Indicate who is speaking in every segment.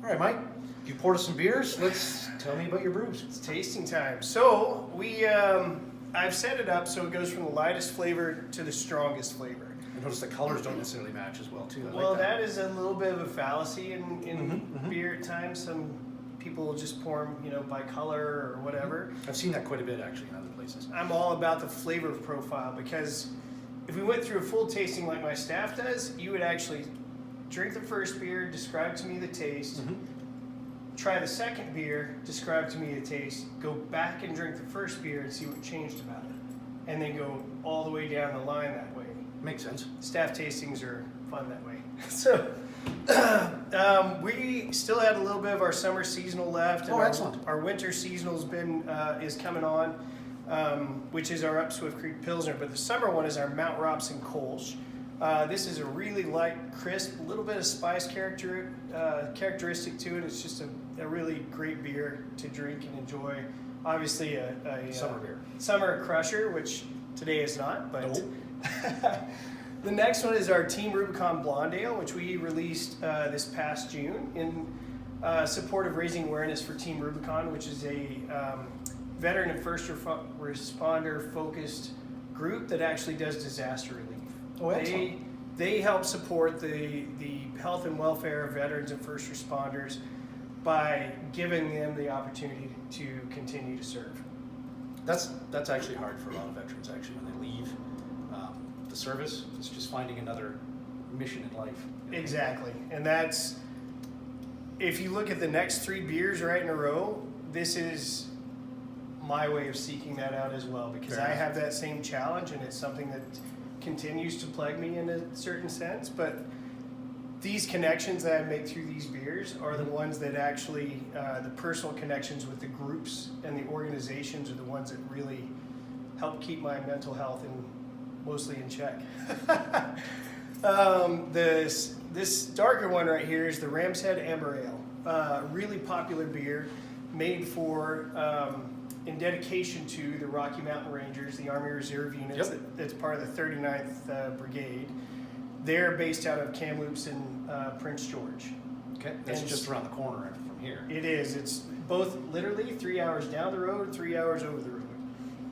Speaker 1: All right, Mike, you poured us some beers. Let's tell me about your brews.
Speaker 2: It's tasting time. So I've set it up so it goes from the lightest flavor to the strongest flavor.
Speaker 1: I notice the colors don't necessarily match as well, too. I
Speaker 2: Well,
Speaker 1: like
Speaker 2: that is a little bit of a fallacy in beer at times. Some people will just pour them, by color or whatever.
Speaker 1: I've seen that quite a bit, actually, in other places.
Speaker 2: I'm all about the flavor profile because if we went through a full tasting like my staff does, you would actually drink the first beer, describe to me the taste, try the second beer, describe to me the taste, go back and drink the first beer and see what changed about it, and then go all the way down the line that way.
Speaker 1: Makes sense.
Speaker 2: Staff tastings are fun that way. So we still had a little bit of our summer seasonal left. And
Speaker 1: excellent.
Speaker 2: Our winter seasonal's been is coming on, which is our Up Swift Creek Pilsner. But the summer one is our Mount Robson Kolsch. This is a really light, crisp, a little bit of spice characteristic to it. It's just a really great beer to drink and enjoy. Obviously a
Speaker 1: Summer beer.
Speaker 2: Summer crusher, which today is not, but
Speaker 1: Nope.
Speaker 2: The next one is our Team Rubicon Blonde Ale, which we released this past June in support of raising awareness for Team Rubicon, which is a veteran and first responder focused group that actually does disaster relief.
Speaker 1: Oh, excellent.
Speaker 2: They help support the health and welfare of veterans and first responders by giving them the opportunity to continue to serve.
Speaker 1: That's actually hard for a lot of veterans, actually, when they leave the service. It's just finding another mission in life.
Speaker 2: Exactly. And that's, if you look at the next 3 beers right in a row, this is my way of seeking that out as well, because
Speaker 1: Fair
Speaker 2: I
Speaker 1: enough.
Speaker 2: have that same challenge, and it's something that continues to plague me in a certain sense. But these connections that I make through these beers are the ones that actually, the personal connections with the groups and the organizations are the ones that really help keep my mental health mostly in check. This darker one right here is the Ram's Head Amber Ale. Really popular beer made for in dedication to the Rocky Mountain Rangers, the Army Reserve units.
Speaker 1: Yep.
Speaker 2: That's part of the 39th Brigade. They're based out of Kamloops in Prince George.
Speaker 1: Okay, that's just around the corner from here.
Speaker 2: It is. It's both literally 3 hours down the road, 3 hours over the road.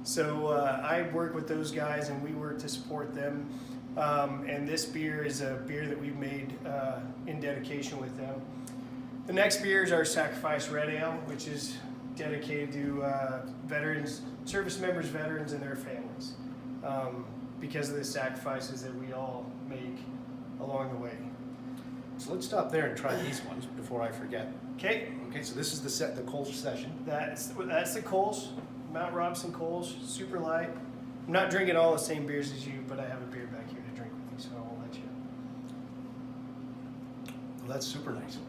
Speaker 2: So I work with those guys, and we work to support them. And this beer is a beer that we've made in dedication with them. The next beer is our Sacrifice Red Ale, which is dedicated to veterans, service members, veterans, and their families, because of the sacrifices that we all make along the way.
Speaker 1: So let's stop there and try these ones before I forget.
Speaker 2: Okay,
Speaker 1: Okay, so this is the Kolsch session.
Speaker 2: that's the Kolsch, Mount Robson Kolsch, super light. I'm not drinking all the same beers as you, but I have a beer back here to drink with me, so I'll let you.
Speaker 1: Well, that's super nice.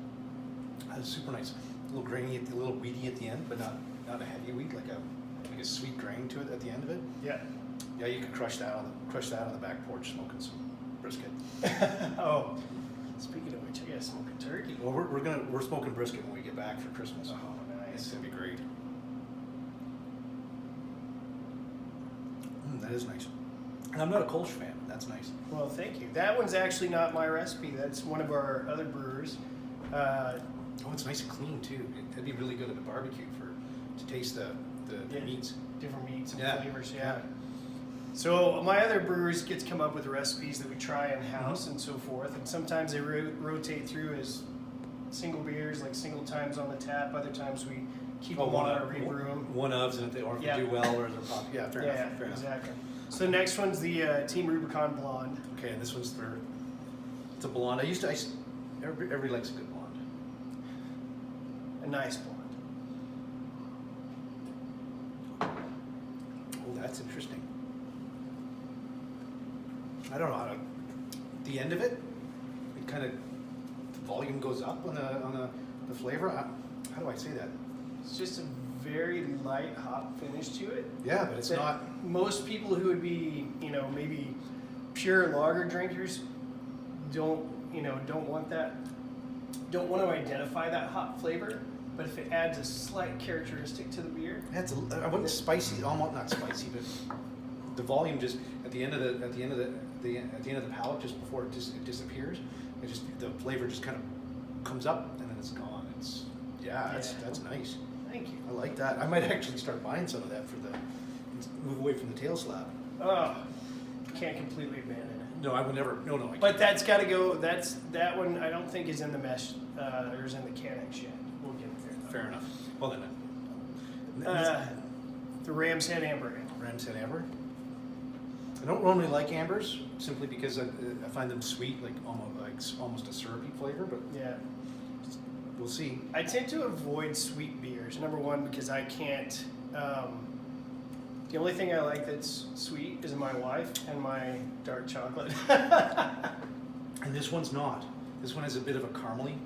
Speaker 1: That's super nice. A little grainy, a little weedy at the end, but not a heavy wheat, like a sweet grain to it at the end of it.
Speaker 2: Yeah.
Speaker 1: Yeah, you could crush that on the back porch smoking some brisket.
Speaker 2: Oh, speaking of which, I gotta smoke a turkey.
Speaker 1: Well, we're smoking brisket when we get back for Christmas.
Speaker 2: Oh,
Speaker 1: It's
Speaker 2: nice.
Speaker 1: gonna be great. That is nice. And I'm not a Kolsch fan. That's nice.
Speaker 2: Well, thank you. That one's actually not my recipe. That's one of our other brewers.
Speaker 1: Oh, it's nice and clean too. It'd be really good at a barbecue to taste the
Speaker 2: Yeah.
Speaker 1: meats.
Speaker 2: Different meats and
Speaker 1: Yeah.
Speaker 2: flavors, yeah. So my other brewers get to come up with recipes that we try in house
Speaker 1: Mm-hmm.
Speaker 2: and so forth, and sometimes they rotate through as single beers, like single times on the tap. Other times we keep them on and rebrew them.
Speaker 1: One ofs, and if they
Speaker 2: Yeah.
Speaker 1: do well, or they're pop. Yeah, fair
Speaker 2: Yeah,
Speaker 1: enough. Fair enough.
Speaker 2: exactly. So the next one's the Team Rubicon Blonde.
Speaker 1: Okay, and this one's it's a blonde. Everybody likes a good blonde.
Speaker 2: A nice blonde.
Speaker 1: Oh, that's interesting. I don't know how to. The end of it, the volume goes up on the flavor. How do I say that?
Speaker 2: It's just a very light hop finish to it.
Speaker 1: Yeah, but it's
Speaker 2: that
Speaker 1: not.
Speaker 2: Most people who would be, maybe pure lager drinkers don't want that, don't want to identify that hop flavor. But if it adds a slight characteristic to the beer,
Speaker 1: I wouldn't spicy, almost not spicy, but the volume just at the end of the palate, just before it disappears, the flavor just kind of comes up and then it's gone. That's nice.
Speaker 2: Thank you.
Speaker 1: I like that. I might actually start buying some of that for the move away from the tail slab.
Speaker 2: Oh, can't completely abandon it.
Speaker 1: No, I would never. No, I can't.
Speaker 2: But that's got to go. That one I don't think is in the mesh. Or is in the canning shed. We'll get it there.
Speaker 1: Fair enough. Well then.
Speaker 2: The Ram's Head Amber Ale.
Speaker 1: Ram's Head Amber. I don't normally like ambers simply because I find them sweet, like almost a syrupy flavor. But
Speaker 2: Yeah.
Speaker 1: we'll see.
Speaker 2: I tend to avoid sweet beers. Number one, because I can't. The only thing I like that's sweet is my wife and my dark chocolate.
Speaker 1: And this one's not. This one has a bit of a caramely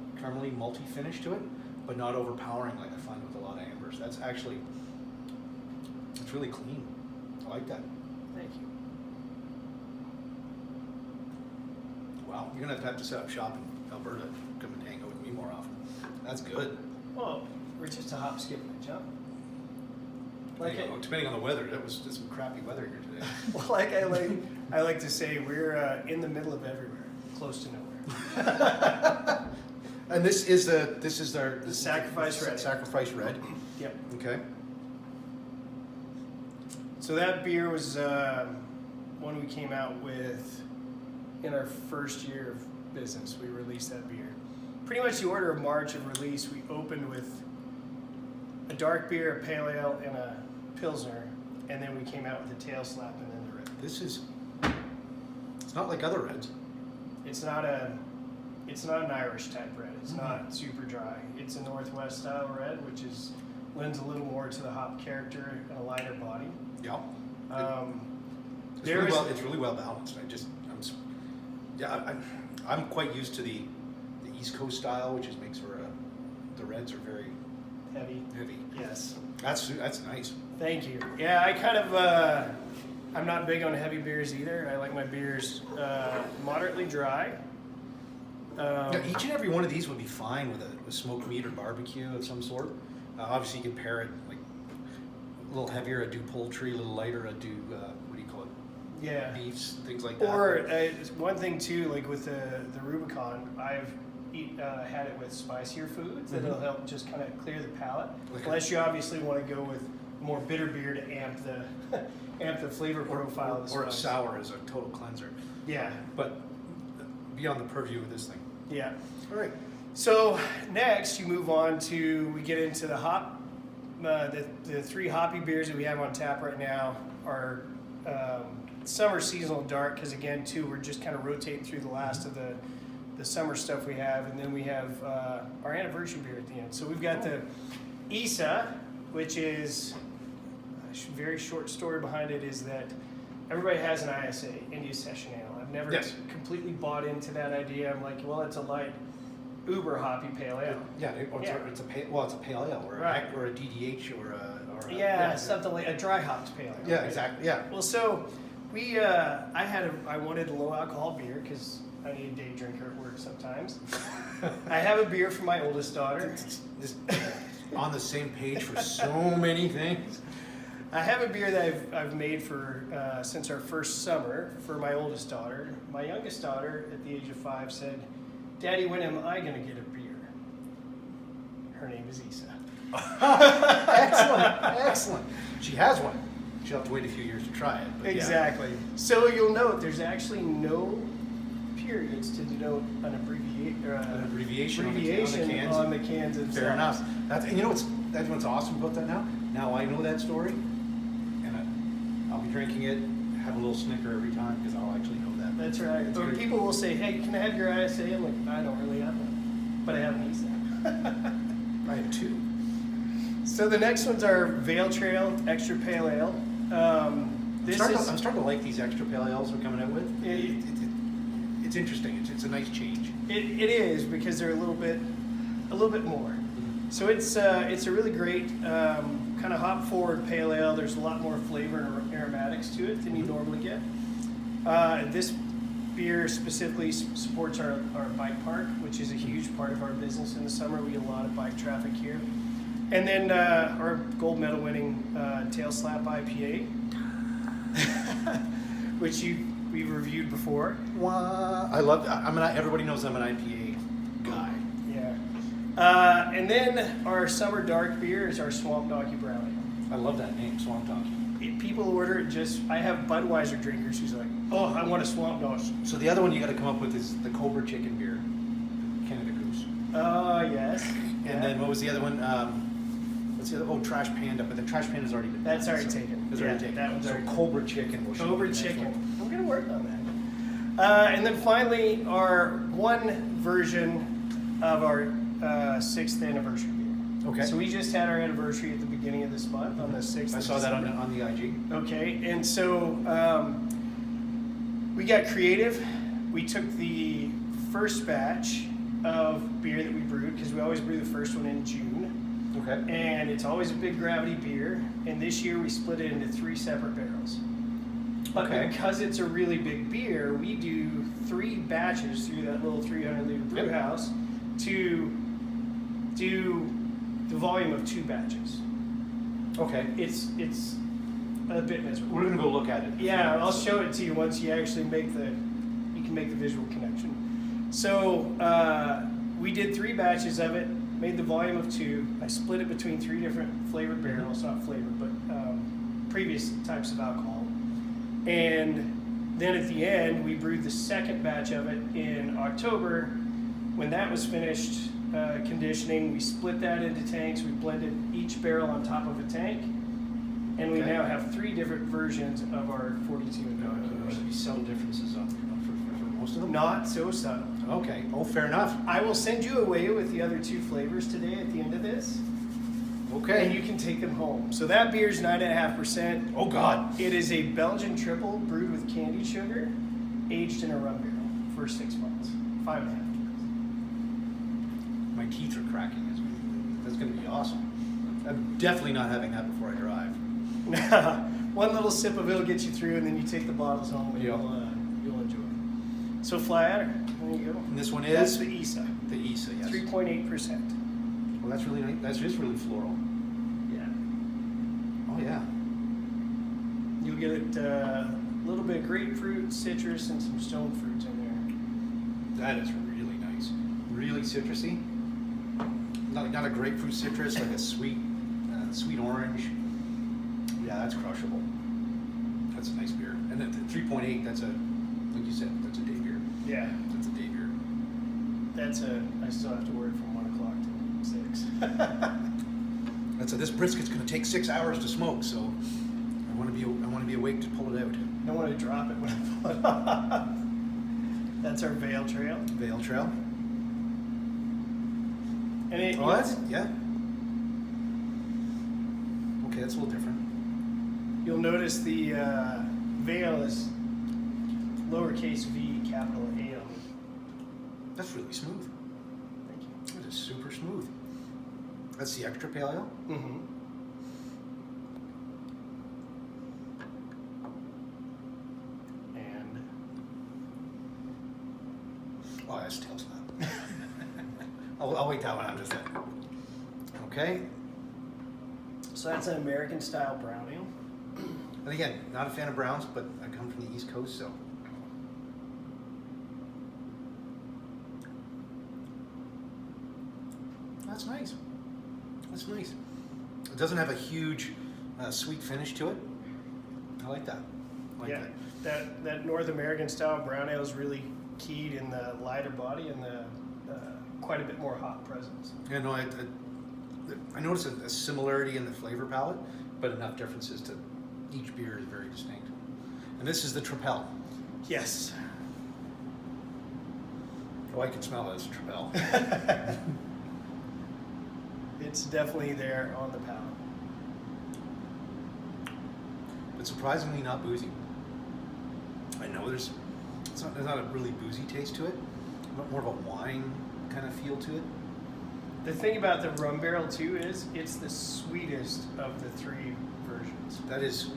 Speaker 1: malty finish to it, but not overpowering like I find with a lot of ambers. That's actually, it's really clean. I like that.
Speaker 2: Thank you.
Speaker 1: Wow, you're gonna have to set up shop in Alberta. Come and hang out with me more often. That's good.
Speaker 2: Well, we're just a hop, skip, and a jump. Like
Speaker 1: You know, depending on the weather, there's some crappy weather here today.
Speaker 2: well, I like to say, we're in the middle of everywhere, close to nowhere.
Speaker 1: And this is our
Speaker 2: Sacrifice Red.
Speaker 1: Sacrifice Red.
Speaker 2: Yep.
Speaker 1: Okay.
Speaker 2: So that beer was one we came out with in our first year of business. We released that beer. Pretty much the order of March of release, we opened with a dark beer, a pale ale, and a pilsner, and then we came out with a tail slap and then the red.
Speaker 1: It's not like other reds.
Speaker 2: It's not an Irish type red. It's not super dry. It's a Northwest style red, which lends a little more to the hop character and a lighter body.
Speaker 1: Yeah.
Speaker 2: There
Speaker 1: It's really well balanced. I'm quite used to the East Coast style, which makes for the reds are very
Speaker 2: heavy. Yes.
Speaker 1: That's nice.
Speaker 2: Thank you. Yeah, I kind of I'm not big on heavy beers either. I like my beers moderately dry.
Speaker 1: Each and every one of these would be fine with a smoked meat or barbecue of some sort. Obviously, you can pair it like a little heavier, I do poultry, a little lighter, I do what do you call it?
Speaker 2: Yeah.
Speaker 1: Beefs, things like that.
Speaker 2: Or one thing too, like with the Rubicon, I've had it with spicier foods that'll help just kind of clear the palate.
Speaker 1: Okay.
Speaker 2: Unless you obviously want to go with more bitter beer to amp the flavor profile of the
Speaker 1: or a
Speaker 2: spice.
Speaker 1: sour as a total cleanser.
Speaker 2: Yeah.
Speaker 1: But beyond the purview of this thing.
Speaker 2: Yeah.
Speaker 1: All right.
Speaker 2: So next you move on to, we get into the hop. The three hoppy beers that we have on tap right now are summer seasonal dark, because again too, we're just kind of rotating through the last of the summer stuff we have, and then we have our anniversary beer at the end. So we've got the Isa, which is a very short story behind it, is that everybody has an ISA, India Session Ale. I've never completely bought into that idea. I'm like, well, it's a light, uber hoppy pale ale.
Speaker 1: It's a pale ale or or a DDH or a
Speaker 2: something like a dry hopped pale ale.
Speaker 1: Yeah, exactly. Yeah.
Speaker 2: Well, so we I wanted a low alcohol beer because I need a day drinker at work sometimes. I have a beer for my oldest daughter.
Speaker 1: Just on the same page for so many things.
Speaker 2: I have a beer that I've made for since our first summer for my oldest daughter. My youngest daughter, at the age of 5, said, "Daddy, when am I going to get a beer?" Her name is Isa.
Speaker 1: Excellent. She has one. She'll have to wait a few years to try it. But
Speaker 2: exactly. Yeah. So you'll note there's actually no periods to denote an abbreviation on the cans themselves.
Speaker 1: Fair enough. That's what's awesome about that now. Now I know that story, and I'll be drinking it, have a little snicker every time because I'll actually know that.
Speaker 2: That's right. Or people will say, "Hey, can I have your ISA?" I'm like, I don't really have one, but I have an ISA.
Speaker 1: I have 2.
Speaker 2: So the next one's our Vale Trail Extra Pale Ale.
Speaker 1: I'm starting to like these extra pale ales we're coming out with. It's interesting. It's a nice change.
Speaker 2: It is, because they're a little bit more. So it's a really great kind of hop forward pale ale. There's a lot more flavor and aromatics to it than you normally get. This beer specifically supports our bike park, which is a huge part of our business in the summer. We get a lot of bike traffic here. And then our gold medal winning Tail Slap IPA, which we've reviewed before.
Speaker 1: I love. Everybody knows I'm an IPA guy.
Speaker 2: Yeah. And then our summer dark beer is our Swamp Donkey Brown Ale.
Speaker 1: I love that name, Swamp Donkey.
Speaker 2: People order it I have Budweiser drinkers who's like, oh, I want a Swamp Donkey.
Speaker 1: So the other one you got to come up with is the Cobra Chicken beer, Canada Goose.
Speaker 2: Yes.
Speaker 1: And then what was the other one? What's the other? Oh, Trash Panda, but the Trash Panda's already been.
Speaker 2: That's already taken.
Speaker 1: It's already taken.
Speaker 2: That one's already
Speaker 1: Cobra Chicken.
Speaker 2: Cobra Chicken. We're gonna work on that. And then finally, our one version of our 6th anniversary beer.
Speaker 1: Okay.
Speaker 2: So we just had our anniversary at the beginning of this month on the 6th.
Speaker 1: I saw that on the IG.
Speaker 2: Okay, and so we got creative. We took the first batch of beer that we brewed, because we always brew the first one in June.
Speaker 1: Okay.
Speaker 2: And it's always a big gravity beer. And this year we split it into 3 separate barrels. But
Speaker 1: Okay.
Speaker 2: because it's a really big beer, we do 3 batches through that little 300-liter brew house to do the volume of 2 batches.
Speaker 1: Okay.
Speaker 2: It's a bit miserable.
Speaker 1: We're gonna go look at it.
Speaker 2: Yeah, I'll show it to you once you actually you can make the visual connection. So we did 3 batches of it, made the volume of 2. I split it between 3 different flavored barrels, not flavored, but previous types of alcohol. And then at the end, we brewed the second batch of it in October. When that was finished conditioning, we split that into tanks. We blended each barrel on top of a tank. And we now have 3 different versions of our 42 and
Speaker 1: There's gonna be subtle differences for most of them.
Speaker 2: Not so subtle.
Speaker 1: Okay. Oh, fair enough.
Speaker 2: I will send you away with the other 2 flavors today at the end of this.
Speaker 1: Okay.
Speaker 2: And you can take them home. So that beer's 9.5%.
Speaker 1: Oh God.
Speaker 2: It is a Belgian triple brewed with candied sugar, aged in a rum barrel for 6 months. 5.5 months.
Speaker 1: My teeth are cracking. That's gonna be awesome. I'm definitely not having that before I drive.
Speaker 2: One little sip of it'll get you through, and then you take the bottles home and you'll enjoy it. So Flyer, there you go.
Speaker 1: And this one
Speaker 2: That's
Speaker 1: is
Speaker 2: the ISA.
Speaker 1: the ISA. Yes.
Speaker 2: 3.8%.
Speaker 1: Well, that's really nice. That's just really floral.
Speaker 2: Yeah.
Speaker 1: Oh yeah.
Speaker 2: You'll get a little bit of grapefruit, citrus, and some stone fruits in
Speaker 1: That is really nice. Really citrusy. Not a grapefruit citrus, like a sweet orange. Yeah, that's crushable. That's a nice beer. And then the 3.8, that's like you said, that's a day beer.
Speaker 2: there. Yeah.
Speaker 1: That's a day beer.
Speaker 2: I still have to work from 1 o'clock to 6.
Speaker 1: This brisket's going to take 6 hours to smoke, so I want to be awake to pull it out.
Speaker 2: I don't want to drop it when I pull it off. That's our Veil Trail.
Speaker 1: Veil Trail.
Speaker 2: And
Speaker 1: yeah. Okay, that's a little different.
Speaker 2: you'll notice the Veil is lowercase v, capital A.
Speaker 1: That's really smooth.
Speaker 2: Thank you.
Speaker 1: That is super smooth. That's the extra pale ale.
Speaker 2: Mm-hmm. And
Speaker 1: Oh, that's tails that. I'll wait that one out just a second. Okay.
Speaker 2: so that's an American style brown ale.
Speaker 1: And again, not a fan of browns, but I come from the East Coast, so. That's nice. That's nice. It doesn't have a huge sweet finish to it. I like that. I like that.
Speaker 2: That North American style brown ale is really keyed in the lighter body and the quite a bit more hop presence.
Speaker 1: Yeah, no, I notice a similarity in the flavor palette, but enough differences to each beer is very distinct. And this is the Trapel.
Speaker 2: Yes.
Speaker 1: Oh, I can smell it as a Trapel.
Speaker 2: It's definitely there on the palate.
Speaker 1: But surprisingly not boozy. I know there's not a really boozy taste to it, but more of a wine kind of feel to it.
Speaker 2: The thing about the rum barrel too is it's the sweetest of the 3 versions.
Speaker 1: That is,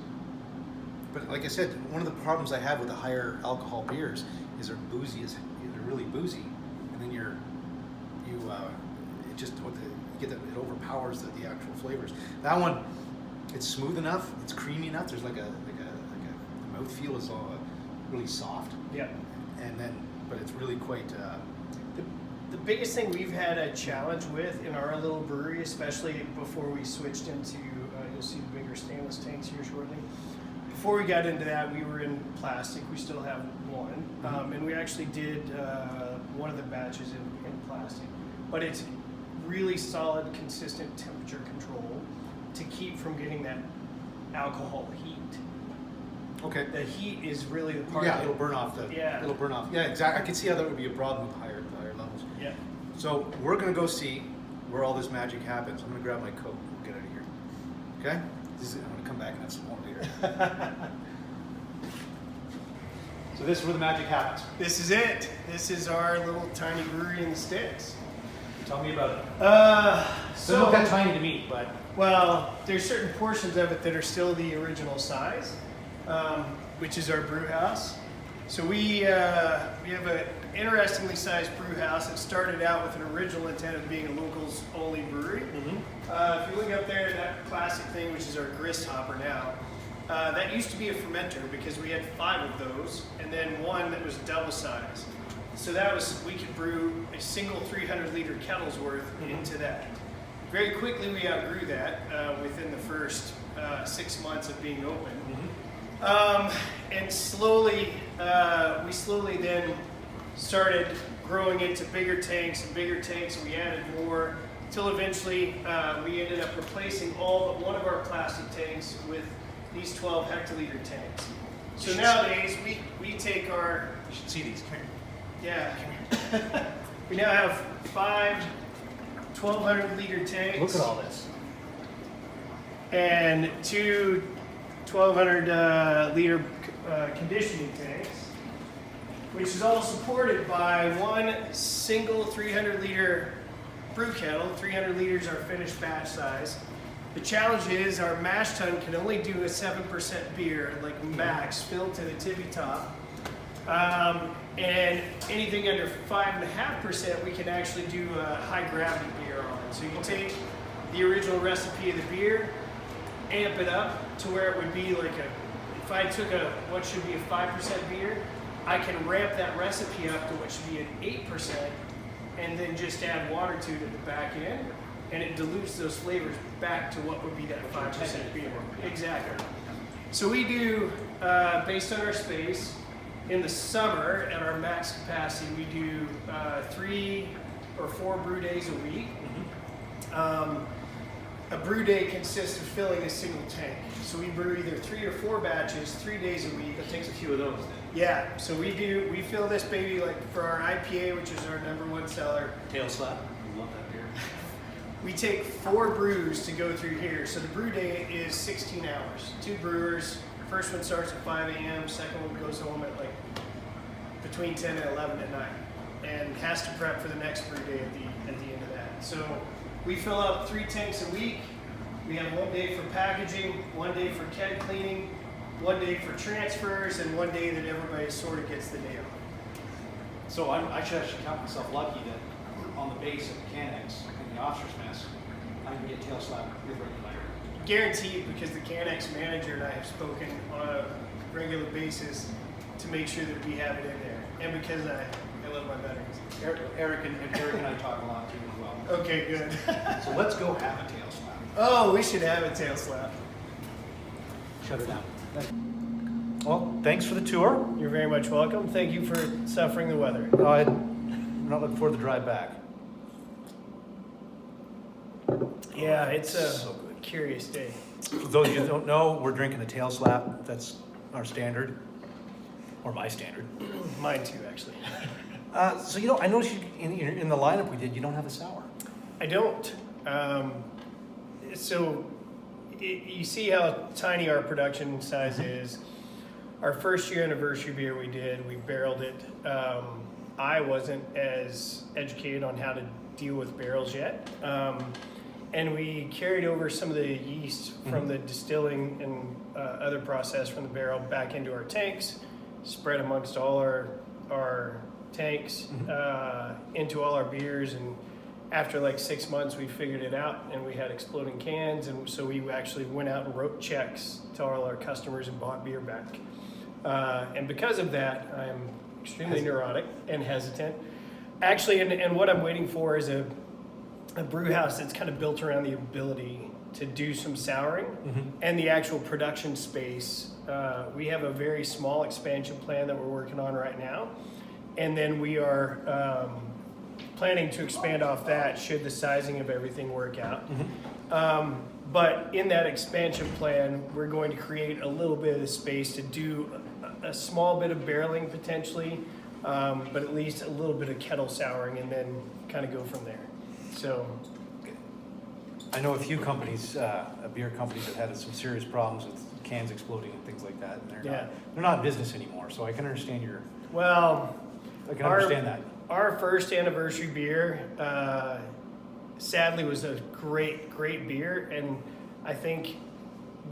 Speaker 1: but like I said, one of the problems I have with the higher alcohol beers is they're boozy, they're really boozy, and then it just it overpowers the actual flavors. That one, it's smooth enough, it's creamy enough. There's like a the mouthfeel is all really soft,
Speaker 2: Yeah.
Speaker 1: and then but it's really quite.
Speaker 2: The the biggest thing we've had a challenge with in our little brewery, especially before we switched into, you'll see the bigger stainless tanks here shortly. Before we got into that, we were in plastic. We still have one, and we actually did one of the batches in plastic. But it's really solid, consistent temperature control to keep from getting that alcohol heat.
Speaker 1: Okay.
Speaker 2: The heat is really the part.
Speaker 1: Yeah, it'll burn off the.
Speaker 2: Yeah.
Speaker 1: It'll burn off. Yeah, exactly. I can see how that would be a problem with higher levels.
Speaker 2: Yeah.
Speaker 1: So we're gonna go see where all this magic happens. I'm gonna grab my coat. We'll get out of here. Okay. I'm gonna come back and have some more later. So this is where the magic happens.
Speaker 2: This is it. This is our little tiny brewery in the sticks.
Speaker 1: Tell me about it.
Speaker 2: So
Speaker 1: Doesn't look that tiny to me, but
Speaker 2: well, there's certain portions of it that are still the original size, which is our brew house. So we have an interestingly sized brew house that started out with an original intent of being a locals only brewery. If you look up there, that classic thing, which is our Grist Hopper now, that used to be a fermenter because we had 5 of those, and then one that was double size. So that was, we could brew a single 300-liter kettle's worth into that. Very quickly we outgrew that within the first 6 months of being open. And slowly, we slowly then started growing into bigger tanks and bigger tanks, and we added more, until eventually we ended up replacing all but one of our plastic tanks with these 12 hectoliter tanks. So nowadays, we take our...
Speaker 1: you should see these. Come here.
Speaker 2: Yeah. We now have 5 1,200-liter tanks.
Speaker 1: Look at all this.
Speaker 2: And 2 1,200-liter conditioning tanks, which is all supported by one single 300-liter brew kettle. 300 liters are finished batch size. The challenge is our mash tun can only do a 7% beer, like max, filled to the tippy top. And anything under 5.5%, we can actually do a high gravity beer on it. So you take the original recipe of the beer, amp it up to where it would be like if I took what should be a 5% beer, I can ramp that recipe up to what should be an 8%, and then just add water to it at the back end, and it dilutes those flavors back to what would be that 5% beer. Exactly. So we do, based on our space, in the summer at our max capacity, we do 3 or 4 brew days a week. A brew day consists of filling a single tank. So we brew either 3 or 4 batches, 3 days a week.
Speaker 1: That takes a few of those then.
Speaker 2: Yeah, so we fill this baby like for our IPA, which is our #1 seller.
Speaker 1: Tail slap. I love that beer.
Speaker 2: We take 4 brews to go through here. So the brew day is 16 hours. 2 brewers. First one starts at 5 a.m. Second one goes home at like between 10 and 11 at night, and has to prep for the next brew day at the end of that. So we fill up 3 tanks a week. We have 1 day for packaging, 1 day for keg cleaning, 1 day for transfers, and 1 day that everybody sort of gets the day off.
Speaker 1: So I should actually count myself lucky that on the base of the Canex in the officer's mess, I can get tail slap with regular.
Speaker 2: Guaranteed, because the Canex manager and I have spoken on a regular basis to make sure that we have it in there, and because I love my veterans.
Speaker 1: Eric and I talk a lot too as well.
Speaker 2: Okay, good.
Speaker 1: So let's go have a tail slap.
Speaker 2: Oh, we should have a tail slap.
Speaker 1: Shut her down. Well, thanks for the tour.
Speaker 2: You're very much welcome. Thank you for suffering the weather.
Speaker 1: I'm not looking forward to the drive back.
Speaker 2: Yeah, it's
Speaker 1: So good.
Speaker 2: Curious day.
Speaker 1: For those of you who don't know, we're drinking a tail slap. That's our standard, or my standard.
Speaker 2: Mine too, actually.
Speaker 1: So I noticed in the lineup we did, you don't have a sour.
Speaker 2: I don't. You see how tiny our production size is. Our first year anniversary beer we barreled it. I wasn't as educated on how to deal with barrels yet. And we carried over some of the yeast from the distilling and other process from the barrel back into our tanks, spread amongst all our tanks, into all our beers. And after like 6 months, we figured it out, and we had exploding cans. And so we actually went out and wrote checks to all our customers and bought beer back. And because of that, I'm extremely neurotic and hesitant. Actually, and what I'm waiting for is a brew house that's kind of built around the ability to do some souring and the actual production space. We have a very small expansion plan that we're working on right now. And then we are planning to expand off that should the sizing of everything work out. But in that expansion plan, we're going to create a little bit of space to do a small bit of barreling potentially, but at least a little bit of kettle souring, and then kind of go from there. So
Speaker 1: I know a few companies, beer companies that had some serious problems with cans exploding and things like that, and they're not in business anymore. So I can understand understand that.
Speaker 2: Our first anniversary beer, sadly, was a great beer, and I think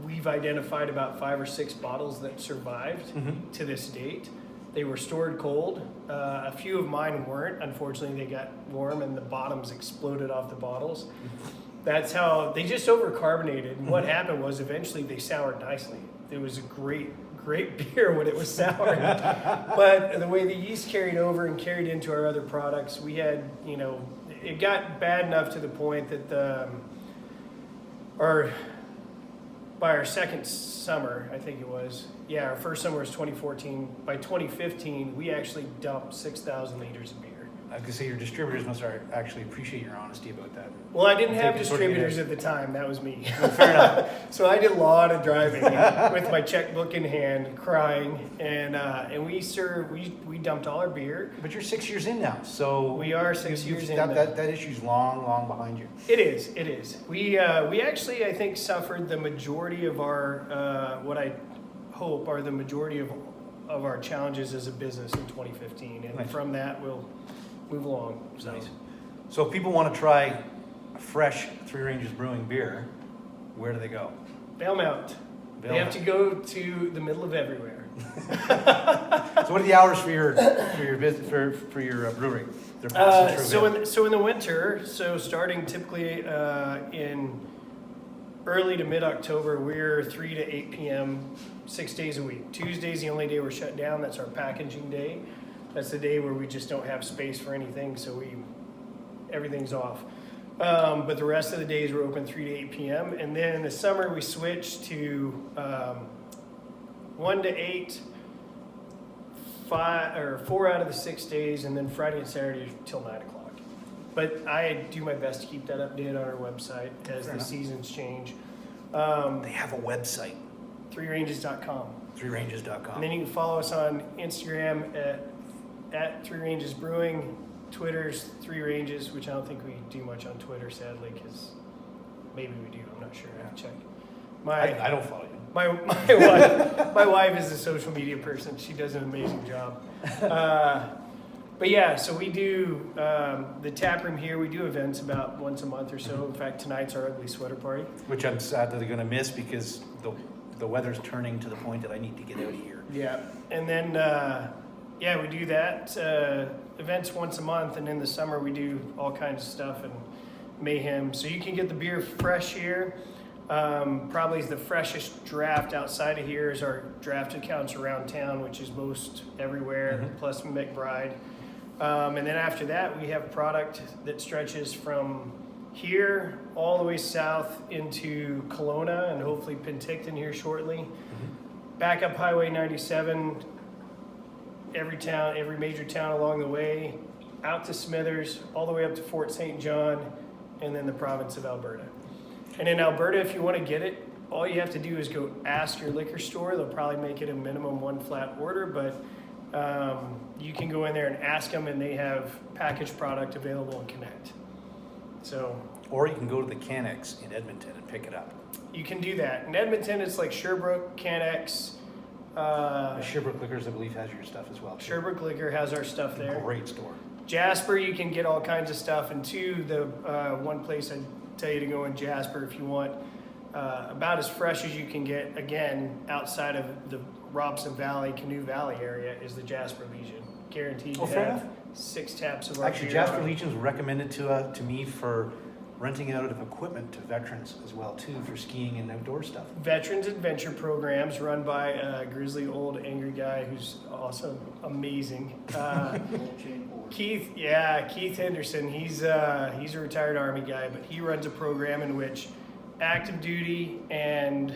Speaker 2: we've identified about 5 or 6 bottles that survived to this date. They were stored cold. A few of mine weren't. Unfortunately, they got warm and the bottoms exploded off the bottles. That's how they just overcarbonated. And what happened was eventually they soured nicely. It was a great beer when it was soured. But the way the yeast carried over and carried into our other products, we had, it got bad enough to the point that by our second summer, I think it was, our first summer was 2014. By 2015, we actually dumped 6,000 liters of beer.
Speaker 1: I could say your distributors must actually appreciate your honesty about that.
Speaker 2: Well, I didn't have distributors at the time. That was me.
Speaker 1: Fair enough.
Speaker 2: So I did a lot of driving with my checkbook in hand, crying, and we dumped all our beer.
Speaker 1: But you're 6 years in now, so
Speaker 2: we are 6 years in.
Speaker 1: That issue's long behind you.
Speaker 2: It is. We actually, I think, suffered the majority of our what I hope are the majority of our challenges as a business in 2015, and from that we'll move along. So.
Speaker 1: Nice. So if people want to try a fresh Three Ranges Brewing beer, where do they go?
Speaker 2: Valemount. They have to go to the middle of everywhere.
Speaker 1: So what are the hours for your brewery?
Speaker 2: So in the winter, starting typically in early to mid-October, we're 3 to 8 p.m. 6 days a week. Tuesday's the only day we're shut down. That's our packaging day. That's the day where we just don't have space for anything, so everything's off. But the rest of the days we're open 3 to 8 p.m. And then in the summer we switch to 1 to 8, 4 out of the 6 days, and then Friday and Saturday till 9 o'clock. But I do my best to keep that updated on our website as the seasons change.
Speaker 1: They have a website.
Speaker 2: 3ranges.com.
Speaker 1: 3ranges.com.
Speaker 2: And then you can follow us on Instagram at 3 Ranges Brewing. Twitter's 3 Ranges, which I don't think we do much on Twitter, sadly, because maybe we do. I'm not sure. I have to check.
Speaker 1: I don't follow you.
Speaker 2: My wife is a social media person. She does an amazing job. But yeah, so we do the tap room here. We do events about once a month or so. In fact, tonight's our ugly sweater party,
Speaker 1: which I'm sadly going to miss because the weather's turning to the point that I need to get out of here.
Speaker 2: Yeah, and then we do that events once a month, and in the summer we do all kinds of stuff and mayhem. So you can get the beer fresh here. Probably the freshest draft outside of here is our draft accounts around town, which is most everywhere, plus McBride. And then after that, we have product that stretches from here all the way south into Kelowna and hopefully Penticton here shortly. Back up Highway 97, every major town along the way, out to Smithers, all the way up to Fort St. John, and then the province of Alberta. And in Alberta, if you want to get it, all you have to do is go ask your liquor store. They'll probably make it a minimum 1 flat order, but you can go in there and ask them, and they have packaged product available in Connect. So,
Speaker 1: or you can go to the Canex in Edmonton and pick it up.
Speaker 2: You can do that. In Edmonton, it's like Sherbrooke, Canex.
Speaker 1: Sherbrooke Liquors, I believe, has your stuff as well.
Speaker 2: Sherbrooke Liquor has our stuff there.
Speaker 1: Great store.
Speaker 2: Jasper, you can get all kinds of stuff. And the one place I'd tell you to go in Jasper if you want about as fresh as you can get, again, outside of the Robson Valley, Canoe Valley area, is the Jasper Legion. Guaranteed to have 6 taps of our
Speaker 1: Actually,
Speaker 2: beer
Speaker 1: Jasper
Speaker 2: on.
Speaker 1: Legion was recommended to me for renting out of equipment to veterans as well too for skiing and outdoor stuff.
Speaker 2: Veterans Adventure programs run by a grizzly old angry guy who's also amazing. Keith Henderson. He's a retired Army guy, but he runs a program in which active duty and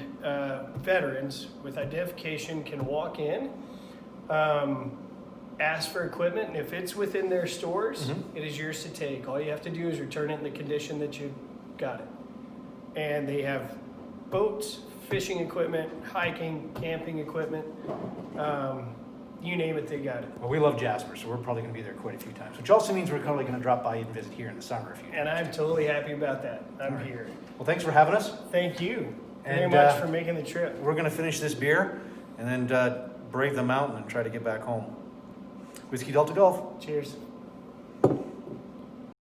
Speaker 2: veterans with identification can walk in, ask for equipment, and if it's within their stores, it is yours to take. All you have to do is return it in the condition that you got it. And they have boats, fishing equipment, hiking, camping equipment, you name it, they got it.
Speaker 1: Well, we love Jasper, so we're probably going to be there quite a few times, which also means we're probably going to drop by and visit here in the summer.
Speaker 2: And I'm totally happy about that. I'm here.
Speaker 1: Well, thanks for having us.
Speaker 2: Thank you very
Speaker 1: And,
Speaker 2: much for making the trip.
Speaker 1: We're going to finish this beer and then brave the mountain and try to get back home. Whiskey Delta Golf.
Speaker 2: Cheers.